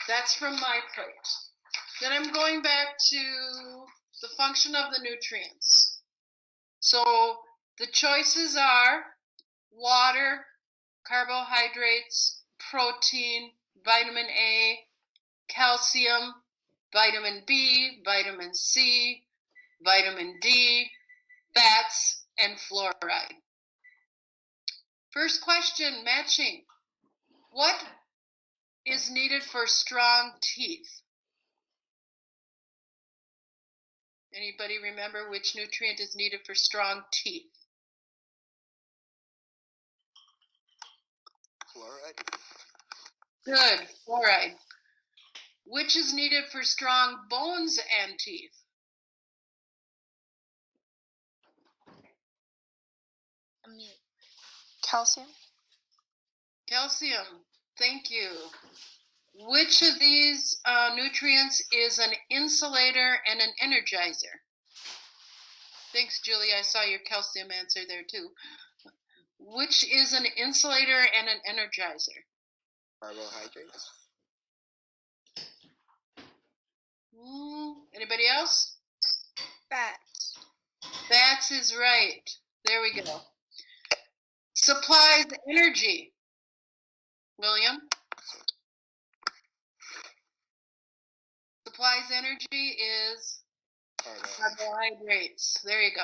That's from my plate. Then I'm going back to the function of the nutrients. So the choices are water, carbohydrates, protein, vitamin A, calcium, vitamin B, vitamin C, vitamin D, fats, and fluoride. First question, matching. What is needed for strong teeth? Anybody remember which nutrient is needed for strong teeth? Fluoride. Good, fluoride. Which is needed for strong bones and teeth? Calcium. Calcium, thank you. Which of these nutrients is an insulator and an energizer? Thanks, Julie. I saw your calcium answer there too. Which is an insulator and an energizer? Carbohydrates. Anybody else? Fats. Fats is right. There we go. Supplies energy. William? Supplies energy is carbohydrates. There you go.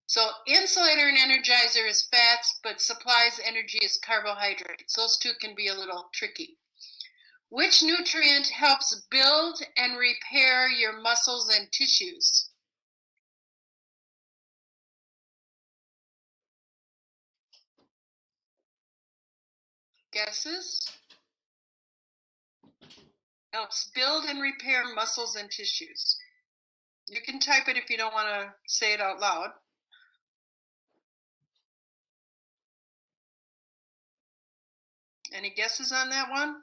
So insulator and energizer is fats, but supplies energy is carbohydrates. Those two can be a little tricky. Which nutrient helps build and repair your muscles and tissues? Guesses? Helps build and repair muscles and tissues. You can type it if you don't want to say it out loud. Any guesses on that one?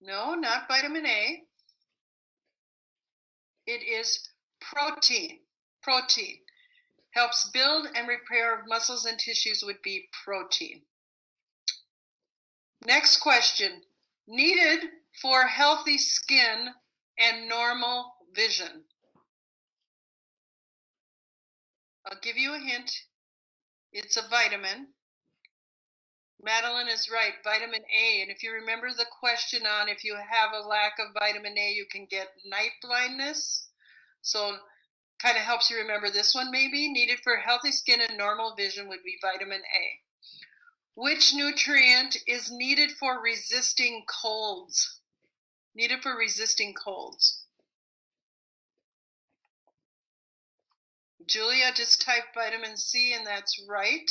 No, not vitamin A. It is protein. Protein. Helps build and repair muscles and tissues would be protein. Next question. Needed for healthy skin and normal vision. I'll give you a hint. It's a vitamin. Madeline is right, vitamin A. And if you remember the question on if you have a lack of vitamin A, you can get night blindness. So kind of helps you remember this one maybe. Needed for healthy skin and normal vision would be vitamin A. Which nutrient is needed for resisting colds? Needed for resisting colds. Julia just typed vitamin C and that's right.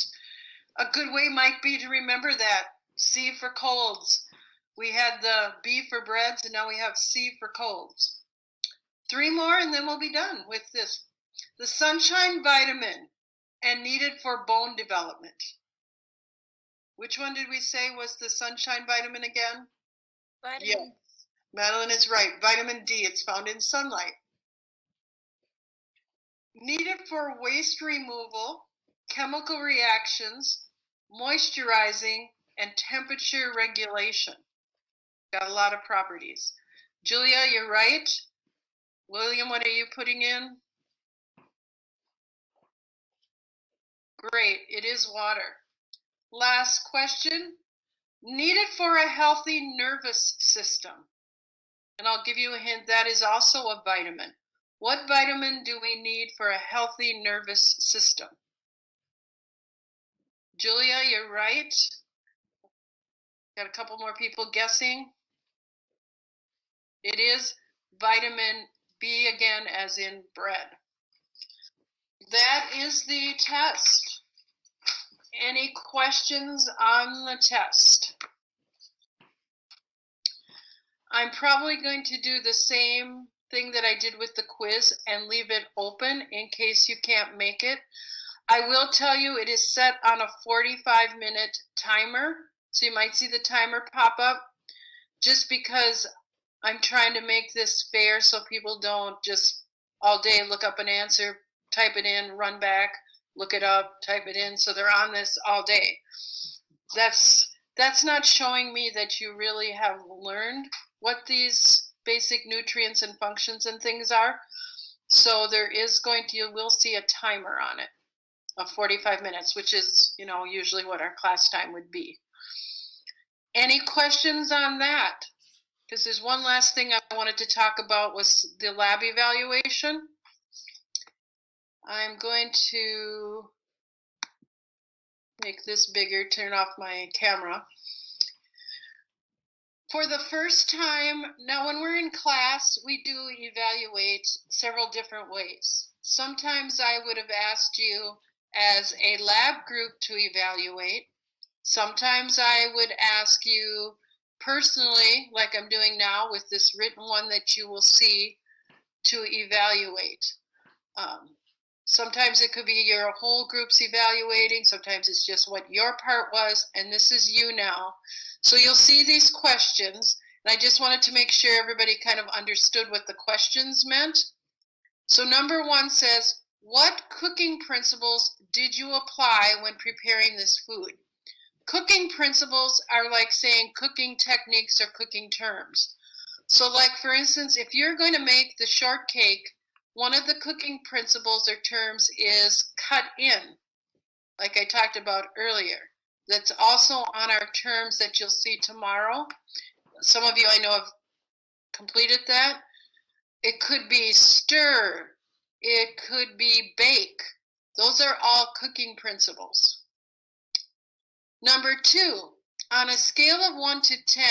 A good way might be to remember that. C for colds. We had the B for breads and now we have C for colds. 3 more and then we'll be done with this. The sunshine vitamin and needed for bone development. Which one did we say was the sunshine vitamin again? Vitamin. Yes. Madeline is right. Vitamin D, it's found in sunlight. Needed for waste removal, chemical reactions, moisturizing, and temperature regulation. Got a lot of properties. Julia, you're right. William, what are you putting in? Great, it is water. Last question. Needed for a healthy nervous system. And I'll give you a hint, that is also a vitamin. What vitamin do we need for a healthy nervous system? Julia, you're right. Got a couple more people guessing. It is vitamin B again, as in bread. That is the test. Any questions on the test? I'm probably going to do the same thing that I did with the quiz and leave it open in case you can't make it. I will tell you it is set on a 45-minute timer, so you might see the timer pop up just because I'm trying to make this fair so people don't just all day look up an answer, type it in, run back. look it up, type it in, so they're on this all day. That's not showing me that you really have learned what these basic nutrients and functions and things are. So there is you will see a timer on it of 45 minutes, which is, usually what our class time would be. Any questions on that? Because there's one last thing I wanted to talk about was the lab evaluation. I'm going to make this bigger, turn off my camera. For the first time, now when we're in class, we do evaluate several different ways. Sometimes I would have asked you as a lab group to evaluate. Sometimes I would ask you personally, like I'm doing now with this written one that you will see, to evaluate. Sometimes it could be your whole group's evaluating, sometimes it's just what your part was, and this is you now. So you'll see these questions, and I just wanted to make sure everybody kind of understood what the questions meant. So number 1 says, what cooking principles did you apply when preparing this food? Cooking principles are like saying cooking techniques or cooking terms. So like, for instance, if you're going to make the shortcake, one of the cooking principles or terms is cut in, like I talked about earlier. That's also on our terms that you'll see tomorrow. Some of you I know have completed that. It could be stir. It could be bake. Those are all cooking principles. Number 2, on a scale of 1 to 10,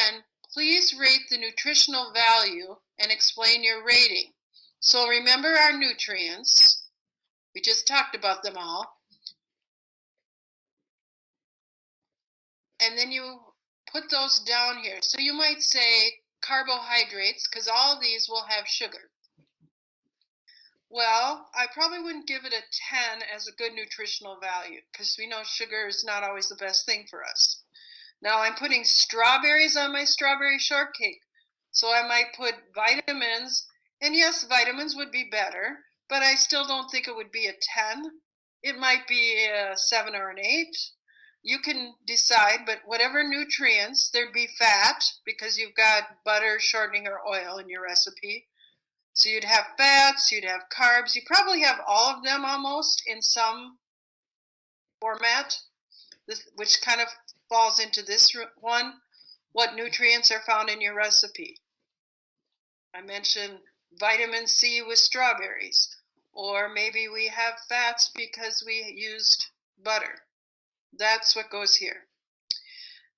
please rate the nutritional value and explain your rating. So remember our nutrients. We just talked about them all. And then you put those down here. So you might say carbohydrates, because all these will have sugar. Well, I probably wouldn't give it a 10 as a good nutritional value, because we know sugar is not always the best thing for us. Now I'm putting strawberries on my strawberry shortcake. So I might put vitamins, and yes, vitamins would be better, but I still don't think it would be a 10. It might be a 7 or an 8. You can decide, but whatever nutrients, there'd be fat, because you've got butter, shortening, or oil in your recipe. So you'd have fats, you'd have carbs. You probably have all of them almost in some format, which kind of falls into this one. What nutrients are found in your recipe? I mentioned vitamin C with strawberries, or maybe we have fats because we used butter. That's what goes here.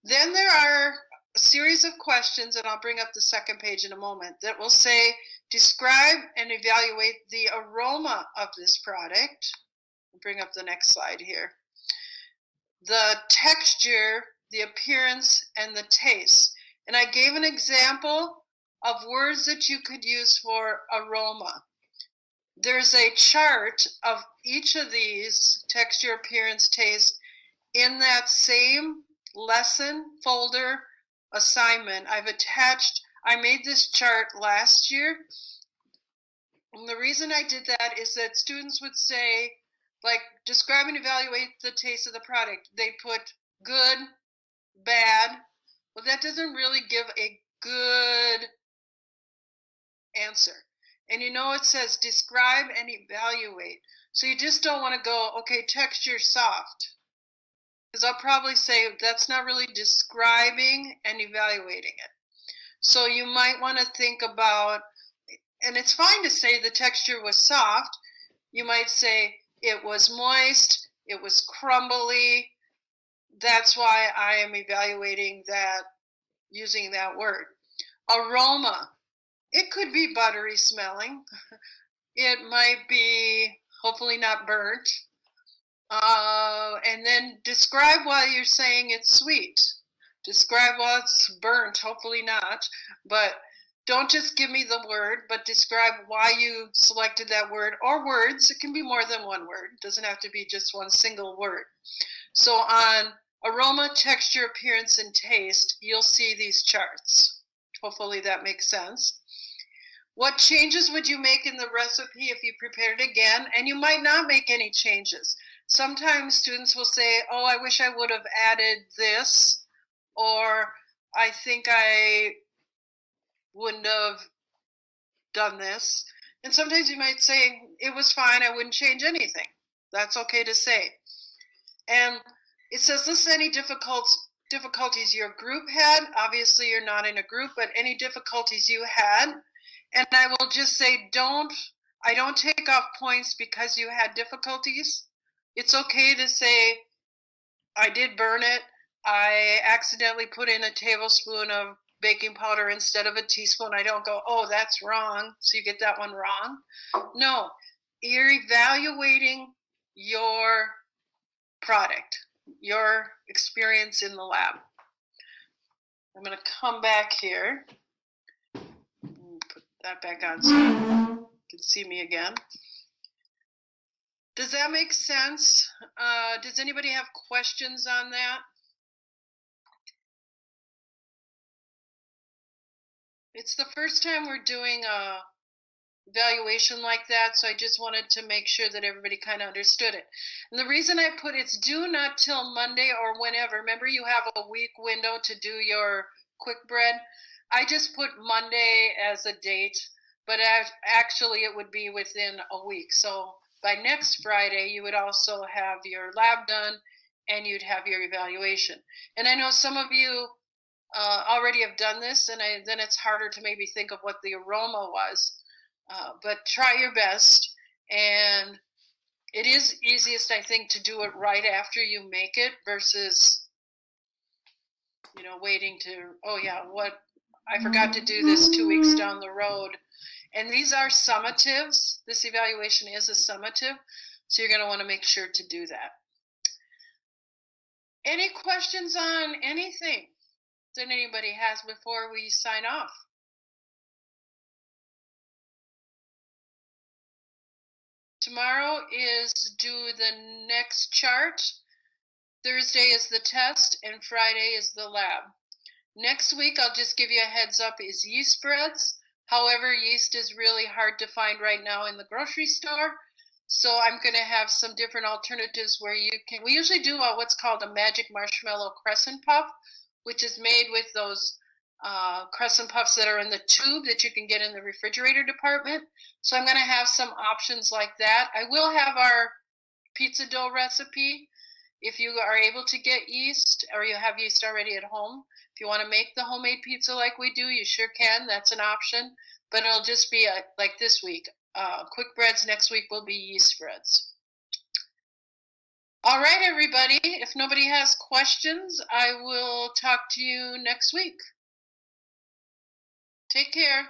Then there are a series of questions, and I'll bring up the second page in a moment, that will say, describe and evaluate the aroma of this product. I'll bring up the next slide here. The texture, the appearance, and the taste. And I gave an example of words that you could use for aroma. There's a chart of each of these, texture, appearance, taste, in that same lesson folder assignment. I made this chart last year. And the reason I did that is that students would say, like, describe and evaluate the taste of the product. They put good, bad. Well, that doesn't really give a good answer. And it says describe and evaluate. So you just don't want to go, okay, texture soft. Because I'll probably say that's not really describing and evaluating it. So you might want to think about, and it's fine to say the texture was soft. You might say it was moist, it was crumbly. That's why I am evaluating that, using that word. Aroma. It could be buttery smelling. It might be hopefully not burnt. And then describe why you're saying it's sweet. Describe why it's burnt, hopefully not. But don't just give me the word, but describe why you selected that word, or words. It can be more than one word. It doesn't have to be just one single word. So on aroma, texture, appearance, and taste, you'll see these charts. Hopefully that makes sense. What changes would you make in the recipe if you prepared it again? And you might not make any changes. sometimes students will say, oh, I wish I would have added this, or I think I wouldn't have done this. And sometimes you might say, it was fine, I wouldn't change anything. That's okay to say. And it says, list any difficulties your group had. Obviously, you're not in a group, but any difficulties you had. And I will just say, I don't take off points because you had difficulties. It's okay to say, I did burn it. I accidentally put in a tablespoon of baking powder instead of a teaspoon. I don't go, oh, that's wrong, so you get that one wrong. No, you're evaluating your product, your experience in the lab. I'm going to come back here and put that back on so you can see me again. Does that make sense? Does anybody have questions on that? It's the first time we're doing a evaluation like that, so I just wanted to make sure that everybody kind of understood it. And the reason I put it's due not till Monday or whenever, remember you have a week window to do your quick bread. I just put Monday as a date, but actually it would be within a week. So by next Friday, you would also have your lab done and you'd have your evaluation. And I know some of you already have done this, and then it's harder to maybe think of what the aroma was. But try your best, and it is easiest, I think, to do it right after you make it versus, waiting to, oh yeah, I forgot to do this 2 weeks down the road. And these are summatives. This evaluation is a summative, so you're going to want to make sure to do that. Any questions on anything that anybody has before we sign off? Tomorrow is do the next chart. Thursday is the test, and Friday is the lab. Next week, I'll just give you a heads up, is yeast spreads. However, yeast is really hard to find right now in the grocery store. So I'm going to have some different alternatives where we usually do what's called a magic marshmallow crescent puff, which is made with those crescent puffs that are in the tube that you can get in the refrigerator department. So I'm going to have some options like that. I will have our pizza dough recipe. If you are able to get yeast or you have yeast already at home, if you want to make the homemade pizza like we do, you sure can. That's an option. But it'll just be like this week. Quick breads next week will be yeast spreads. All right, everybody. If nobody has questions, I will talk to you next week. Take care.